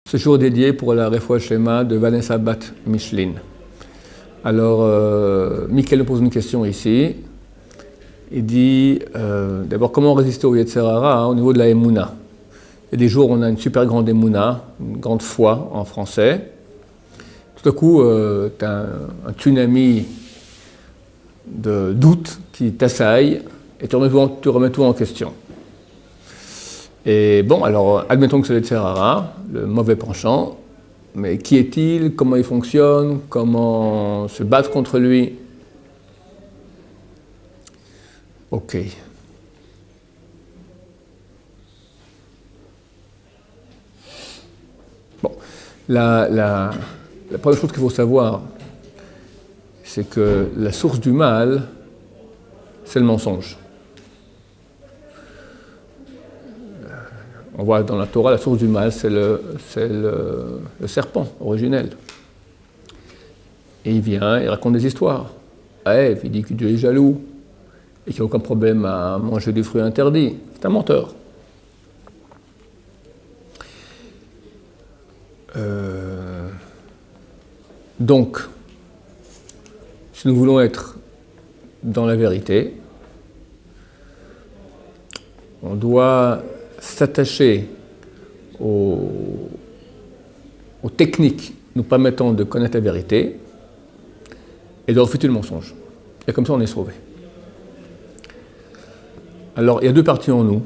Ce jour dédié pour la Refoua Shlema de Vanessa Bat Michelin. Alors, Michael nous pose une question ici. Il dit, d'abord, comment résister au Yetzer Hara au niveau de la Emouna. Il y a des jours où on a une super grande Emouna, une grande foi en français. Tout à coup, tu as un tsunami de doute qui t'assaille et tu remets tout en question. Et bon, alors, admettons que c'est le Yetzer Hara, le mauvais penchant, mais qui est-il? Comment il fonctionne? Comment se battre contre lui? Ok. Bon, la première chose qu'il faut savoir, c'est que la source du mal, c'est le mensonge. On voit dans la Torah, la source du mal, c'est le serpent originel. Et il vient, il raconte des histoires. À Ève, il dit que Dieu est jaloux et qu'il n'y a aucun problème à manger des fruits interdits. C'est un menteur. Donc, si nous voulons être dans la vérité, on doit s'attacher aux techniques nous permettant de connaître la vérité et de refuter le mensonge. Et comme ça, on est sauvé. Alors, il y a deux parties en nous,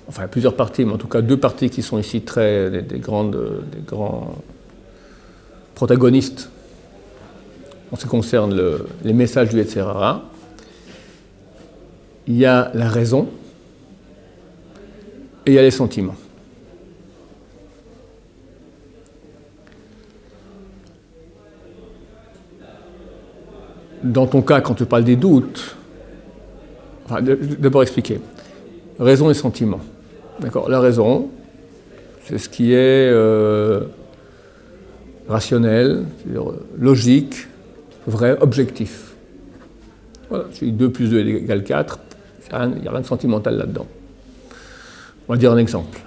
enfin plusieurs parties, mais en tout cas deux parties qui sont ici des grands protagonistes en ce qui concerne les messages du Yetzer Hara. Il y a la raison et il y a les sentiments. Dans ton cas, quand tu parles des doutes, enfin, d'abord expliquer. Raison et sentiment. D'accord? La raison, c'est ce qui est rationnel, c'est-à-dire logique, vrai, objectif. Voilà, si 2 plus 2 égale 4, il n'y a rien de sentimental là-dedans. On va dire un exemple.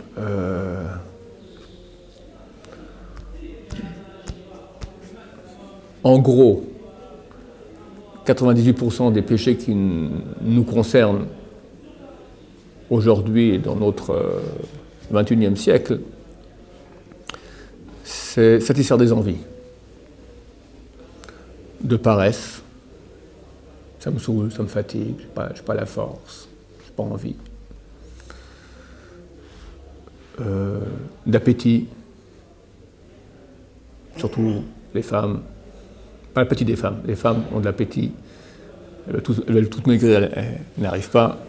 En gros, 98% des péchés qui nous concernent aujourd'hui et dans notre 21e siècle, c'est satisfaire des envies. De paresse, ça me saoule, ça me fatigue, je n'ai pas la force, je n'ai pas envie. D'appétit, surtout les femmes, pas l'appétit des femmes, les femmes ont de l'appétit, elles veulent toutes maigrir, elles n'arrivent pas.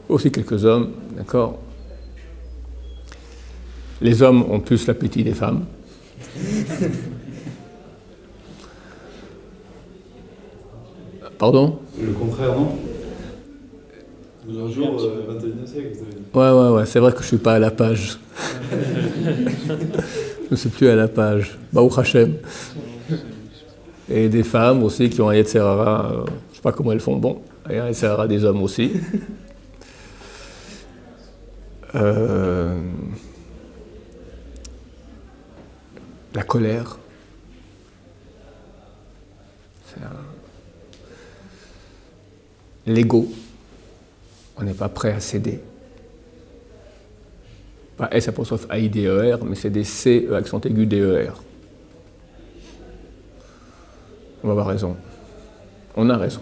Aussi quelques hommes, d'accord. Les hommes ont plus l'appétit des femmes. Pardon? Le contraire, non? Un jour, 21e siècle, vous avez dit. Ouais, c'est vrai que je ne suis pas à la page. Je ne suis plus à la page. Baruch Hashem. Et des femmes aussi qui ont un Yetzer Hara, je ne sais pas comment elles font, bon, il y a un Yetzer Hara des hommes aussi. La colère. L'ego. On n'est pas prêt à céder. Pas S apostrophe A-I-D-E-R, mais c'est des C, accent aigu, D-E-R. On va avoir raison. On a raison.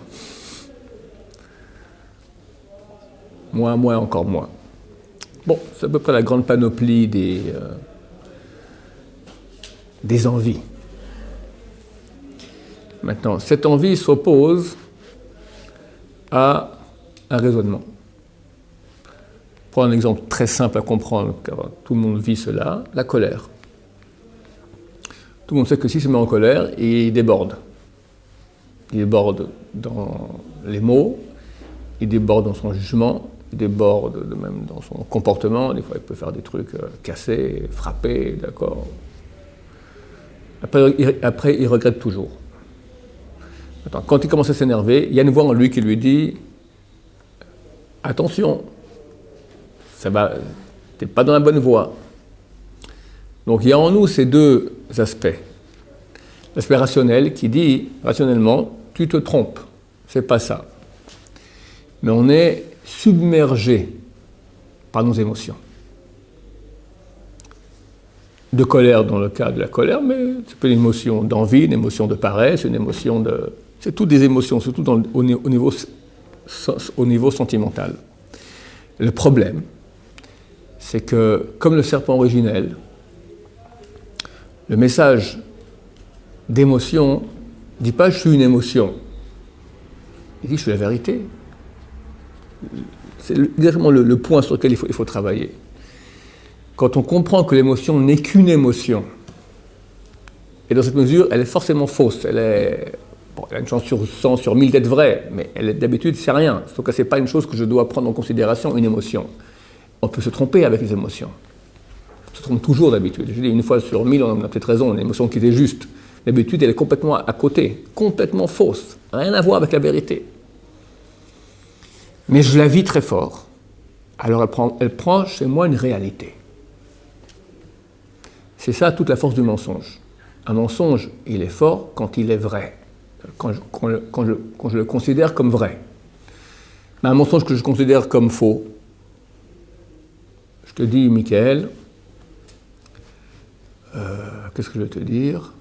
Moi, encore moi. Bon, c'est à peu près la grande panoplie des envies. Maintenant, cette envie s'oppose à un raisonnement. Pour un exemple très simple à comprendre, car tout le monde vit cela, la colère. Tout le monde sait que s'il se met en colère, il déborde. Il déborde dans les mots, il déborde dans son jugement, il déborde même dans son comportement. Des fois, il peut faire des trucs cassés, frapper, d'accord. Après, il regrette toujours. Attends, quand il commence à s'énerver, il y a une voix en lui qui lui dit « Attention, ça va, t'es pas dans la bonne voie. » Donc il y a en nous ces deux aspects. L'aspect rationnel qui dit, rationnellement, tu te trompes, c'est pas ça. Mais on est submergé par nos émotions. De colère dans le cas de la colère, mais c'est pas une émotion d'envie, une émotion de paresse, une émotion de... C'est toutes des émotions, surtout au niveau sentimental. Le problème, c'est que, comme le serpent originel, le message d'émotion ne dit pas « je suis une émotion », il dit « je suis la vérité ». C'est exactement le point sur lequel il faut travailler. Quand on comprend que l'émotion n'est qu'une émotion, et dans cette mesure, elle est forcément fausse, elle a une chance sur 100, sur 1000 d'être vraie, mais d'habitude, c'est rien. Donc, ce n'est pas une chose que je dois prendre en considération, une émotion. On peut se tromper avec les émotions. On se trompe toujours d'habitude. Je dis, une fois sur 1000, on a peut-être raison, une émotion qui était juste. D'habitude, elle est complètement à côté, complètement fausse, rien à voir avec la vérité. Mais je la vis très fort, alors elle prend chez moi une réalité. C'est ça toute la force du mensonge. Un mensonge, il est fort quand il est vrai, quand je le considère comme vrai. Mais un mensonge que je considère comme faux, je te dis, Michael, qu'est-ce que je vais te dire?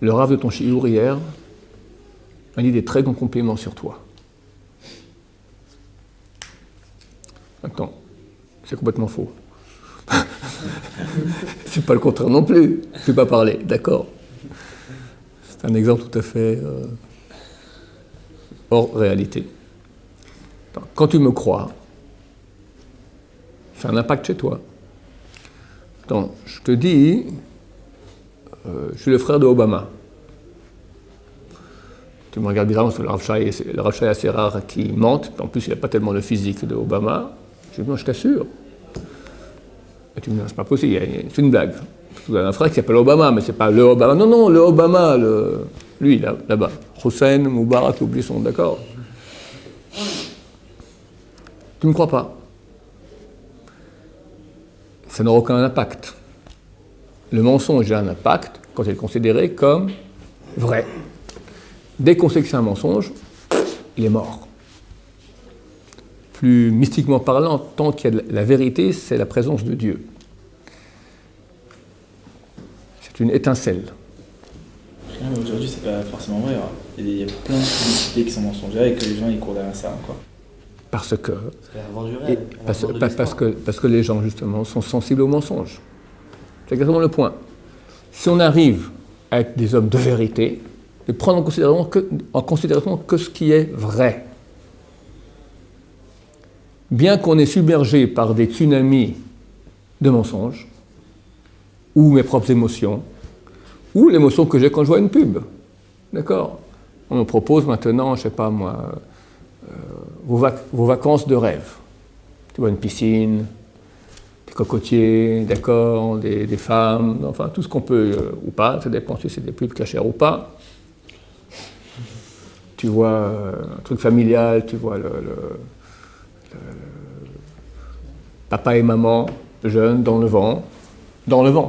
Le rav de ton shiur hier m'a dit des très bons compliments sur toi. Attends, c'est complètement faux. C'est pas le contraire non plus. Je ne vais pas parler, d'accord. C'est un exemple tout à fait hors réalité. Quand tu me crois, c'est un impact chez toi. Donc, je te dis, je suis le frère de Obama. Tu me regardes bizarrement parce que le Rav Shai est assez rare qui mente. En plus, il n'a pas tellement le physique de Obama. Je dis, non, je t'assure. Et tu me dis, c'est pas possible, c'est une blague. Tu as un frère qui s'appelle Obama, mais c'est pas le Obama. Non, non, le Obama, lui, là-bas. Hussein, Moubarak, oublie son, d'accord. Tu ne me crois pas. Ça n'aura aucun impact. Le mensonge a un impact quand il est considéré comme vrai. Dès qu'on sait que c'est un mensonge, il est mort. Plus mystiquement parlant, tant qu'il y a de la vérité, c'est la présence de Dieu. C'est une étincelle. Mais aujourd'hui, c'est pas forcément vrai. Hein. Il y a plein de publicités qui sont mensongères et que les gens ils courent derrière ça. Quoi. Parce que les gens, justement, sont sensibles aux mensonges. C'est exactement le point. Si on arrive à être des hommes de vérité, de prendre en considération que ce qui est vrai, bien qu'on est submergé par des tsunamis de mensonges, ou mes propres émotions, ou l'émotion que j'ai quand je vois une pub, d'accord? On me propose maintenant, je ne sais pas moi, vos vacances de rêve. Tu vois une piscine, des cocotiers, d'accord, des femmes, enfin tout ce qu'on peut, ou pas, ça dépend si c'est des pubs cachères ou pas. Tu vois un truc familial, tu vois le papa et maman, jeunes, dans le vent,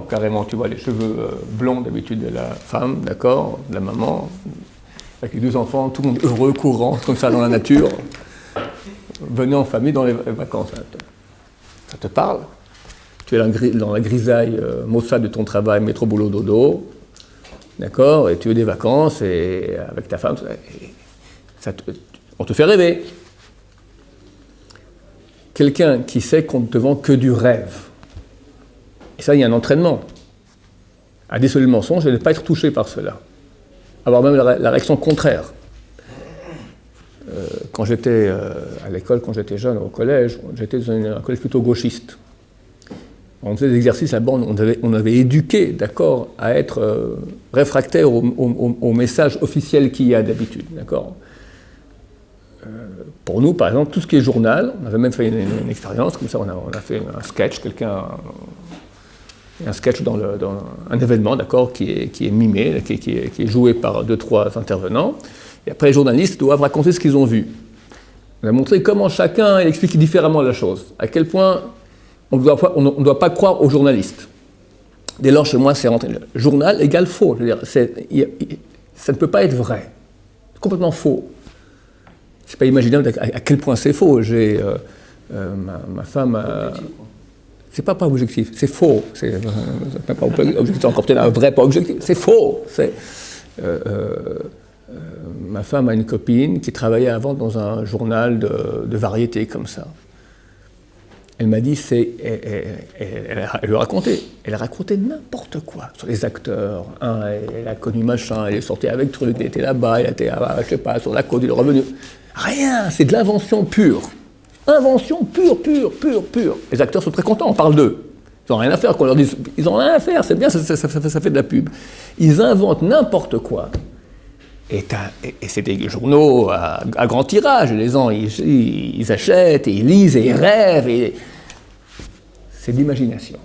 carrément, tu vois les cheveux blonds d'habitude de la femme, d'accord, de la maman, avec les deux enfants, tout le monde heureux, courant, comme ça dans la nature, venez en famille dans les vacances. Ça te parle? Tu es dans la grisaille maussade de ton travail, métro, boulot, dodo, d'accord, et tu veux des vacances, et avec ta femme, on te fait rêver. Quelqu'un qui sait qu'on ne te vend que du rêve, et ça, il y a un entraînement, à déceler le mensonge et ne pas être touché par cela. Avoir même la réaction contraire. Quand j'étais à l'école, quand j'étais jeune, au collège, j'étais dans un collège plutôt gauchiste. On faisait des exercices là-bas, on avait éduqué, d'accord, à être réfractaire au message officiel qu'il y a d'habitude, d'accord. Pour nous, par exemple, tout ce qui est journal, on avait même fait une expérience, comme ça on a fait un sketch, un sketch dans un événement, d'accord, qui est mimé, qui est joué par 2-3 intervenants, et après les journalistes doivent raconter ce qu'ils ont vu. On a montré comment chacun explique différemment la chose. À quel point on ne doit pas croire aux journalistes. Dès lors, chez moi, c'est rentré. Journal égale faux. Je veux dire, ça ne peut pas être vrai. C'est complètement faux. C'est pas imaginable à quel point c'est faux. Ma femme. C'est pas objectif, c'est faux. C'est pas objectif, encore peut-être un vrai pas objectif. C'est faux. Ma femme a une copine qui travaillait avant dans un journal de variété comme ça. Elle m'a dit, elle racontait n'importe quoi sur les acteurs. Elle a connu machin, elle est sortie avec truc, elle était là-bas, elle était, je sais pas, sur la côte, il est revenu. Rien, c'est de l'invention pure. Invention pure. Les acteurs sont très contents, on parle d'eux. Ils n'ont rien à faire qu'on leur dise. Ils n'ont rien à faire, c'est bien, ça fait de la pub. Ils inventent n'importe quoi. Et c'est des journaux à grand tirage. Les gens, ils achètent, et ils lisent, et ils rêvent. C'est de l'imagination.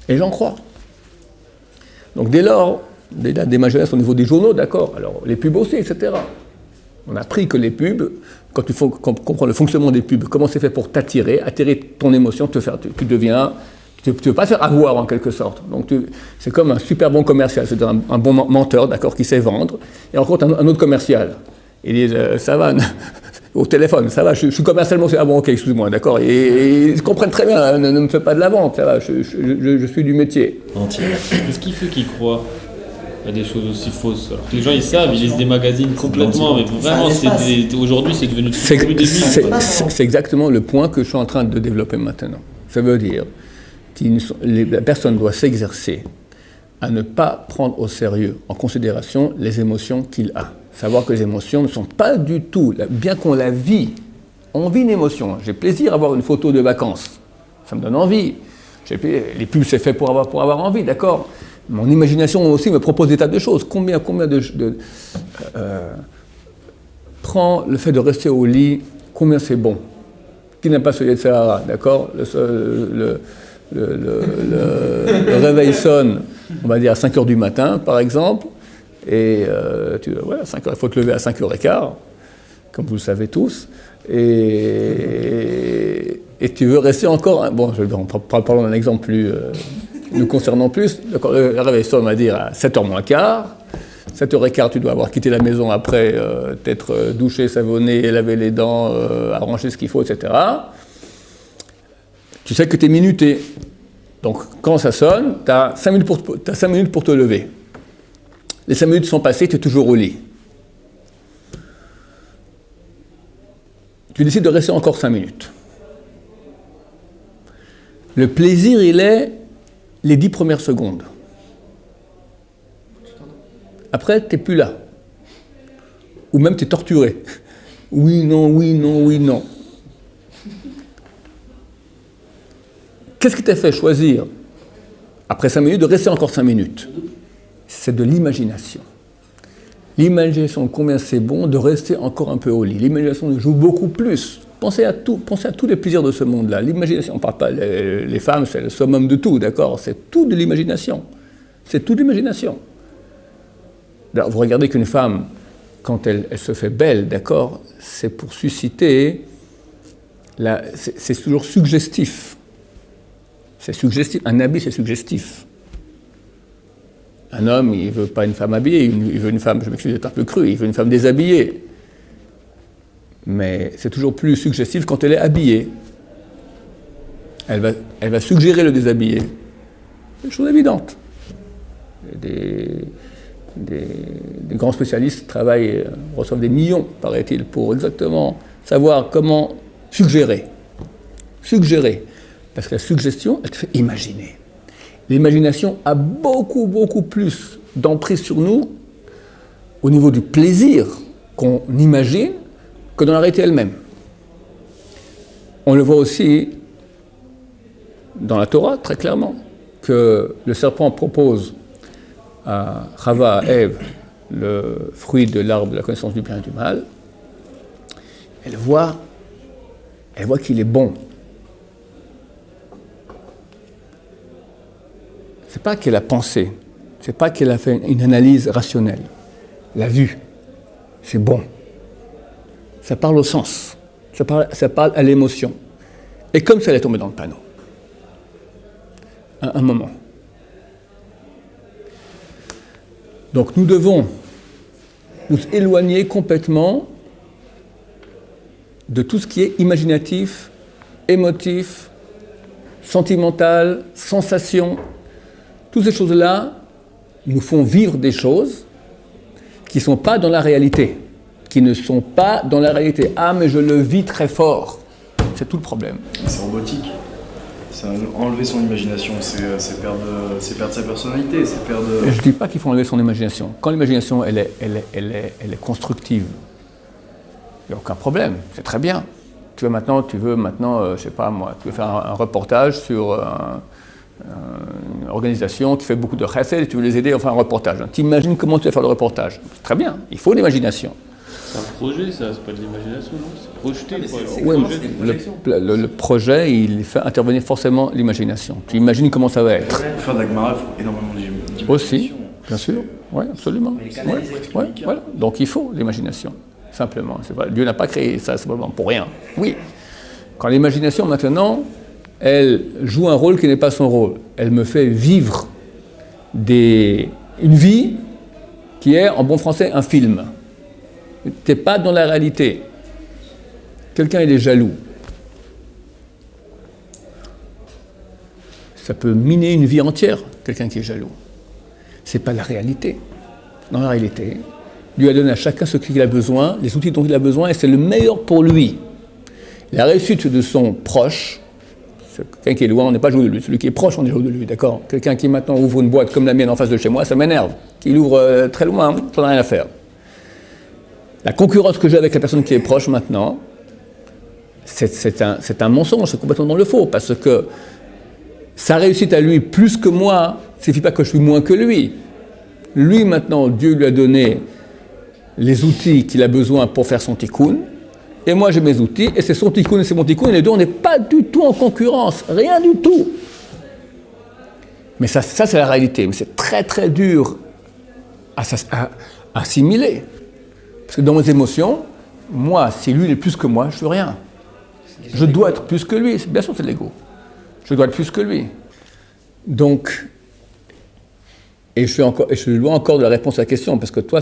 Et j'en crois. Donc dès lors, d'imagination au niveau des journaux, d'accord. Alors les pubs aussi, etc. On a appris que les pubs, quand tu comprends le fonctionnement des pubs, comment c'est fait pour attirer ton émotion, tu ne veux pas te faire avoir en quelque sorte. Donc c'est comme un super bon commercial, c'est un bon menteur, d'accord, qui sait vendre, et rencontre un autre commercial. Il dit ça va, au téléphone, ça va, je suis commercialement, ah bon, ok, excuse-moi, d'accord, et ils comprennent très bien, ne me fais pas de la vente, ça va, je suis du métier. Qu'est-ce qui fait qu'ils croient à des choses aussi fausses? Alors que les gens ils savent, ils lisent des magazines complètement, mais vraiment aujourd'hui c'est devenu plus débile. C'est exactement le point que je suis en train de développer maintenant. Ça veut dire la personne doit s'exercer à ne pas prendre au sérieux, en considération, les émotions qu'il a. Savoir que les émotions ne sont pas du tout, bien qu'on la vit, on vit une émotion. J'ai plaisir à voir une photo de vacances, ça me donne envie. Les pubs, c'est fait pour avoir envie, d'accord. Mon imagination aussi me propose des tas de choses. Combien prends le fait de rester au lit, combien c'est bon. Qui n'a pas ce Yetzirah, d'accord. Le réveil sonne, on va dire à 5h du matin, par exemple, et 5h, il faut te lever à 5h15, comme vous le savez tous, et tu veux rester encore... Parlons d'un exemple plus... nous concernant plus, le réveil sonne, on va dire, à 7h moins quart. 7h15, tu dois avoir quitté la maison après, t'être douché, savonné, laver les dents, arranger ce qu'il faut, etc. Tu sais que tu es minuté. Donc, quand ça sonne, tu as 5 minutes pour te lever. Les 5 minutes sont passées, tu es toujours au lit. Tu décides de rester encore 5 minutes. Le plaisir, il est les 10 premières secondes. Après, tu n'es plus là. Ou même tu es torturé. Oui, non. Qu'est-ce qui t'a fait choisir, après 5 minutes, de rester encore 5 minutes? C'est de l'imagination. L'imagination, combien c'est bon de rester encore un peu au lit. L'imagination joue beaucoup plus. Pensez à tous les plaisirs de ce monde-là. L'imagination, on ne parle pas, les femmes, c'est le summum de tout, d'accord? C'est tout de l'imagination. C'est tout de l'imagination. Vous regardez qu'une femme, quand elle se fait belle, d'accord, c'est pour susciter, c'est toujours suggestif. C'est suggestif. Un habit, c'est suggestif. Un homme, il ne veut pas une femme habillée, il veut une femme, je m'excuse d'être un peu cru, il veut une femme déshabillée. Mais c'est toujours plus suggestif quand elle est habillée. Elle va suggérer le déshabillé. C'est une chose évidente. Des grands spécialistes reçoivent des millions, paraît-il, pour exactement savoir comment suggérer. Suggérer. Parce que la suggestion, elle te fait imaginer. L'imagination a beaucoup, beaucoup plus d'emprise sur nous au niveau du plaisir qu'on imagine que dans la réalité elle-même. On le voit aussi dans la Torah, très clairement, que le serpent propose à Chava, à Ève, le fruit de l'arbre de la connaissance du bien et du mal. Elle voit qu'il est bon. C'est pas qu'elle a pensé, c'est pas qu'elle a fait une analyse rationnelle. La vue, c'est bon. Ça parle au sens. ça parle à l'émotion. Et comme ça, elle est tombée dans le panneau. À un moment. Donc nous devons nous éloigner complètement de tout ce qui est imaginatif, émotif, sentimental, sensation. Toutes ces choses-là nous font vivre des choses qui ne sont pas dans la réalité. Qui ne sont pas dans la réalité. Ah, mais je le vis très fort. C'est tout le problème. C'est robotique. C'est enlever son imagination, c'est perdre sa personnalité, c'est perdre... Je ne dis pas qu'il faut enlever son imagination. Quand l'imagination, elle est constructive, il n'y a aucun problème, c'est très bien. Tu veux maintenant, je sais pas moi, tu veux faire un reportage sur une organisation qui fait beaucoup de chesed et tu veux les aider à faire un reportage. Tu imagines comment tu vas faire le reportage. C'est très bien, il faut l'imagination. C'est un projet, ça, c'est pas de l'imagination, non? C'est projeté, quoi. Oui, le projet, il fait intervenir forcément l'imagination. Tu imagines comment ça va être. Pour faire de la Gemara, il faut énormément d'imagination. Aussi, bien sûr, oui, absolument. Ouais, voilà. Donc il faut l'imagination, simplement. C'est pas, Dieu n'a pas créé ça simplement pour rien. Oui. Quand l'imagination, maintenant, elle joue un rôle qui n'est pas son rôle. Elle me fait vivre une vie qui est, en bon français, un film. Tu n'es pas dans la réalité. Quelqu'un, il est jaloux. Ça peut miner une vie entière, quelqu'un qui est jaloux. Ce n'est pas la réalité. Dans la réalité, Dieu a donné à chacun ce qu'il a besoin, les outils dont il a besoin, et c'est le meilleur pour lui. La réussite de son proche, quelqu'un qui est loin, on n'est pas jaloux de lui. Celui qui est proche, on est jaloux de lui, d'accord? Quelqu'un qui maintenant ouvre une boîte comme la mienne en face de chez moi, ça m'énerve. Qu'il ouvre très loin, j'en ai rien à faire. La concurrence que j'ai avec la personne qui est proche maintenant, c'est un mensonge, c'est complètement dans le faux, parce que sa réussite à lui plus que moi, ne signifie pas que je suis moins que lui. Lui maintenant, Dieu lui a donné les outils qu'il a besoin pour faire son tikkun, et moi j'ai mes outils, et c'est son tikkun et c'est mon tikkun, et les deux on n'est pas du tout en concurrence, rien du tout. Mais ça c'est la réalité, mais c'est très très dur à assimiler. Parce que dans mes émotions, moi, si lui il est plus que moi, je ne suis rien. Je dois être plus que lui. Bien sûr, c'est l'ego. Je dois être plus que lui. Donc, et je suis loin encore de la réponse à la question, parce que toi,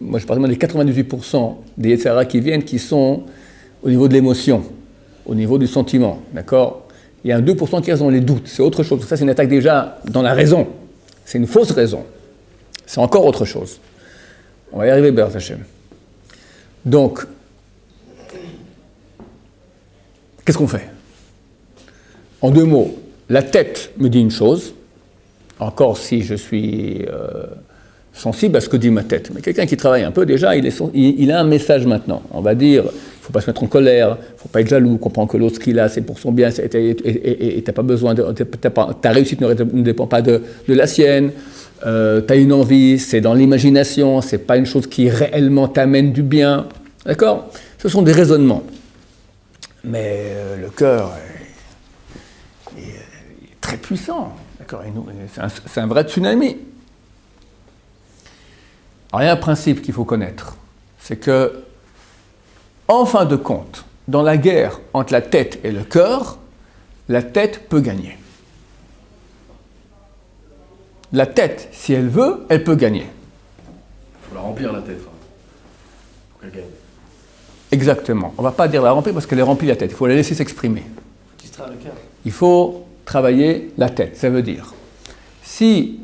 moi, je parle des 98% des Yetzirah qui viennent, qui sont au niveau de l'émotion, au niveau du sentiment, d'accord? Il y a un 2% qui reste dans les doutes. C'est autre chose. Ça, c'est une attaque déjà dans la raison. C'est une fausse raison. C'est encore autre chose. On va y arriver, Béat Hashem. Donc, qu'est-ce qu'on fait? En deux mots, la tête me dit une chose, encore si je suis sensible à ce que dit ma tête. Mais quelqu'un qui travaille un peu, déjà, il a un message maintenant. On va dire, il ne faut pas se mettre en colère, il ne faut pas être jaloux, comprendre que l'autre, ce qu'il a, c'est pour son bien, et tu n'as pas besoin ta réussite ne dépend pas de la sienne. Tu as une envie, c'est dans l'imagination, c'est pas une chose qui réellement t'amène du bien. D'accord? Ce sont des raisonnements. Mais le cœur est très puissant. D'accord? C'est un vrai tsunami. Alors, il y a un principe qu'il faut connaître. C'est que, en fin de compte, dans la guerre entre la tête et le cœur, la tête peut gagner. La tête, si elle veut, elle peut gagner. Il faut la remplir, la tête, pour qu'elle gagne. Exactement. On ne va pas dire la remplir parce qu'elle est remplie la tête. Il faut la laisser s'exprimer. Distraire le cœur. Il faut travailler la tête. Ça veut dire, si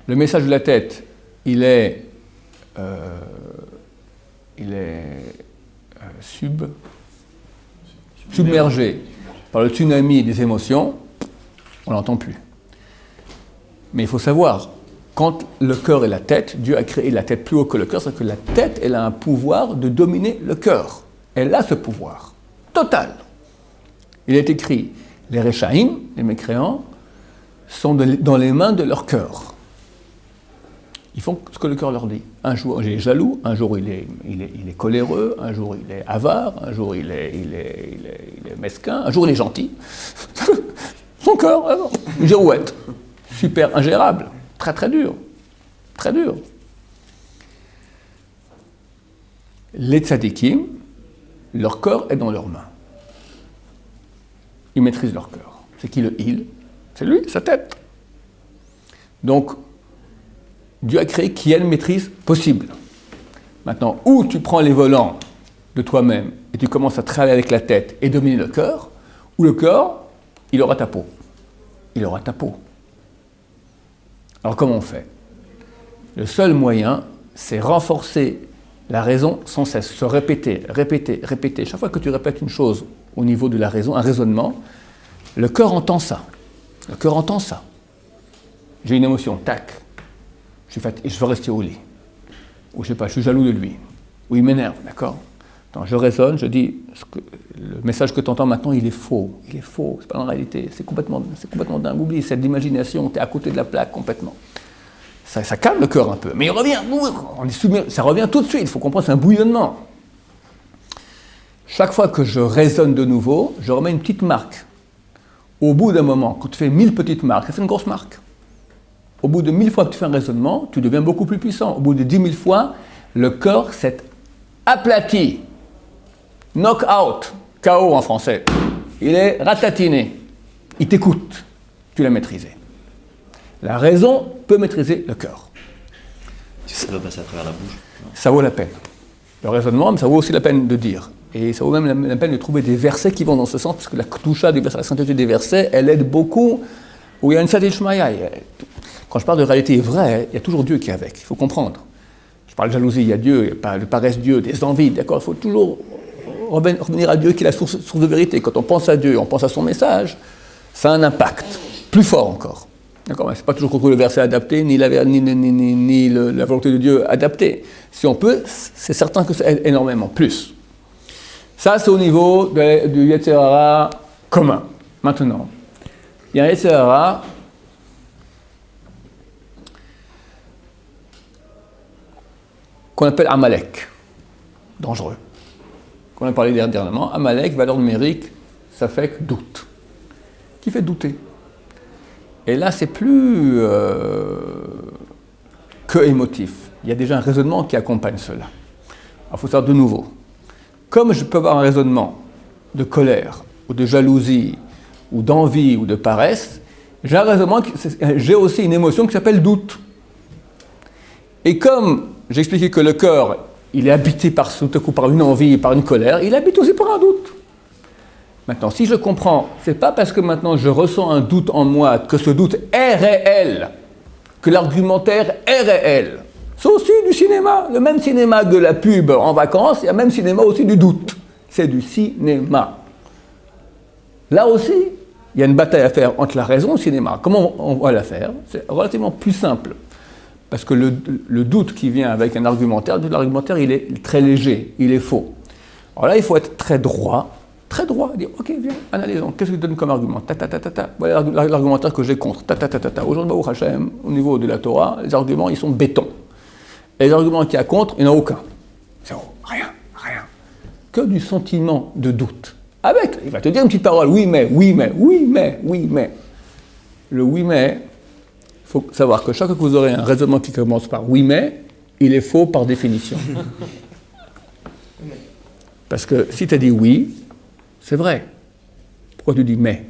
le message de la tête, il est submergé par le tsunami des émotions, on n'entend plus. Mais il faut savoir, quand le cœur et la tête, Dieu a créé la tête plus haut que le cœur, c'est que la tête, elle a un pouvoir de dominer le cœur. Elle a ce pouvoir, total. Il est écrit, les Réchaïm, les mécréants, sont dans les mains de leur cœur. Ils font ce que le cœur leur dit. Un jour, il est jaloux, un jour, il est coléreux, un jour, il est avare, un jour, il est mesquin, un jour, il est gentil. Son cœur, une girouette. Super ingérable, très très dur, très dur. Les tzadikim, Leur cœur est dans leurs mains. Ils maîtrisent leur cœur. C'est qui le il? C'est lui, sa tête. Donc, Dieu a créé qu'il y ait une maîtrise possible. Maintenant, où tu prends les volants de toi-même et tu commences à travailler avec la tête et dominer le cœur, ou le cœur, il aura ta peau. Il aura ta peau. Alors comment on fait? Le seul moyen, c'est renforcer la raison sans cesse, se répéter. Chaque fois que tu répètes une chose au niveau de la raison, un raisonnement, le cœur entend ça. Le cœur entend ça. J'ai une émotion, tac. Je veux rester au lit. Ou je sais pas, je suis jaloux de lui. Ou il m'énerve, d'accord? Quand je raisonne, je dis, le message que tu entends maintenant, il est faux. Il est faux, c'est pas la réalité. C'est complètement dingue. Oublie, c'est de l'imagination, tu es à côté de la plaque complètement. Ça calme le cœur un peu. Mais il revient, ça revient tout de suite. Il faut comprendre, c'est un bouillonnement. Chaque fois que je raisonne de nouveau, je remets une petite marque. Au bout d'un moment, quand tu fais 1000 petites marques, ça fait une grosse marque. Au bout de 1000 fois que tu fais un raisonnement, tu deviens beaucoup plus puissant. Au bout de 10 000 fois, le cœur s'est aplati. Knock out, KO en français. Il est ratatiné. Il t'écoute. Tu l'as maîtrisé. La raison peut maîtriser le cœur. Ça doit passer à travers la bouche. Ça vaut la peine. Le raisonnement, mais ça vaut aussi la peine de dire. Et ça vaut même la peine de trouver des versets qui vont dans ce sens, parce que la toucha des versets, la sainteté des versets, elle aide beaucoup, où il y a une certaine shmaya. Quand je parle de réalité vraie, il y a toujours Dieu qui est avec. Il faut comprendre. Je parle de jalousie, il y a Dieu, il y a le paresse Dieu, des envies, d'accord? Il faut toujours revenir à Dieu qui est la source de vérité. Quand on pense à Dieu, on pense à son message, ça a un impact, plus fort encore. D'accord? Mais ce n'est pas toujours contre le verset adapté, ni la volonté de Dieu adaptée. Si on peut, c'est certain que ça aide énormément, plus. Ça, c'est au niveau du Yetzer Hara commun. Maintenant, il y a un Yetzer Hara qu'on appelle Amalek, dangereux. Qu'on a parlé dernièrement, Amalek, valeur numérique, ça fait que doute. Qui fait douter. Et là, c'est plus que émotif. Il y a déjà un raisonnement qui accompagne cela. Il faut savoir de nouveau. Comme je peux avoir un raisonnement de colère, ou de jalousie, ou d'envie, ou de paresse, j'ai un raisonnement, j'ai aussi une émotion qui s'appelle doute. Et comme j'ai expliqué que le cœur, il est habité par une envie, par une colère, il habite aussi par un doute. Maintenant, si je comprends, c'est pas parce que maintenant je ressens un doute en moi que ce doute est réel, que l'argumentaire est réel. C'est aussi du cinéma. Le même cinéma de la pub en vacances, il y a le même cinéma aussi du doute. C'est du cinéma. Là aussi, il y a une bataille à faire entre la raison et le cinéma. Comment on va la faire? C'est relativement plus simple. Parce que le doute qui vient avec un argumentaire, l'argumentaire, il est très léger, il est faux. Alors là, il faut être très droit, dire, ok, viens, analysons, qu'est-ce que tu donnes comme argument? Voilà l'argumentaire que j'ai contre. Aujourd'hui, Baruch Hashem, au niveau de la Torah, les arguments, ils sont béton. Et les arguments qu'il y a contre, il n'y en a aucun. Zéro, rien. Que du sentiment de doute. Il va te dire une petite parole, oui mais. Le oui mais, il faut savoir que chaque fois que vous aurez un raisonnement qui commence par oui mais, il est faux par définition. Parce que si tu as dit oui, c'est vrai. Pourquoi tu dis mais?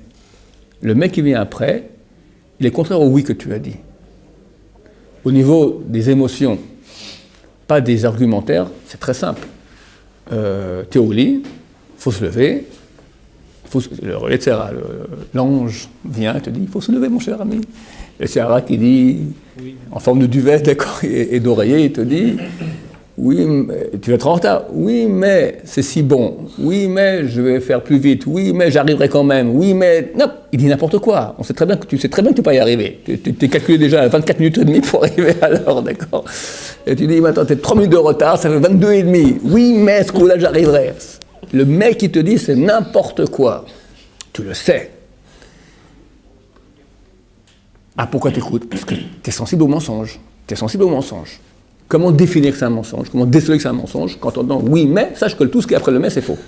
Le mais qui vient après, il est contraire au oui que tu as dit. Au niveau des émotions, pas des argumentaires, c'est très simple. T'es au lit, il faut se lever, l'ange vient et te dit, il faut se lever mon cher ami. Le Sahara qui dit, oui, en forme de duvet, d'accord, et d'oreiller, il te dit, oui, mais, tu vas être en retard, oui, mais c'est si bon, oui, mais je vais faire plus vite, oui, mais j'arriverai quand même, oui, mais... Non, il dit n'importe quoi, tu sais très bien que tu ne peux pas y arriver, tu calculé déjà à 24 minutes et demie pour arriver à l'heure, d'accord. Et tu dis, maintenant, tu es 3 minutes de retard, ça fait 22 et demi, oui, mais ce coup-là, j'arriverai. Le mec qui te dit, c'est n'importe quoi, tu le sais. Ah, pourquoi t'écoutes? Parce que t'es sensible au mensonge. Comment définir que c'est un mensonge? Comment déceler que c'est un mensonge? Quand on dit oui, mais, sache que tout ce qui est après le mais, c'est faux.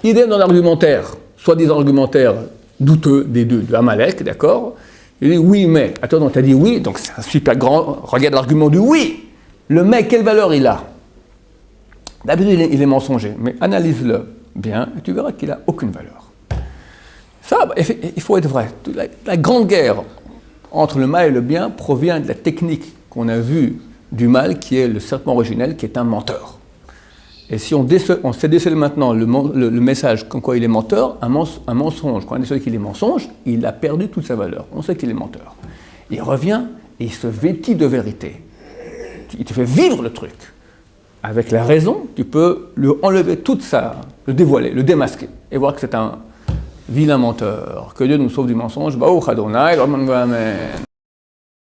Idem dans l'argumentaire, soi-disant argumentaire douteux des deux, de Amalek, d'accord? Il dit oui, mais. Attends, t'as dit oui, donc c'est un super grand. Regarde l'argument du oui. Le mais, quelle valeur il a? D'habitude, il est mensonger, mais analyse-le bien et tu verras qu'il n'a aucune valeur. Ça, il faut être vrai. La grande guerre entre le mal et le bien provient de la technique qu'on a vue du mal, qui est le serpent originel, qui est un menteur. Et si on sait déceler maintenant le message comme quoi il est menteur, un mensonge, quand on décèle qu'il est mensonge, il a perdu toute sa valeur. On sait qu'il est menteur. Il revient et il se vêtit de vérité. Il te fait vivre le truc. Avec la raison, tu peux lui enlever toute ça, le dévoiler, le démasquer, et voir que c'est un vilain menteur. Que Dieu nous sauve du mensonge. Baruch Adonai, Amen.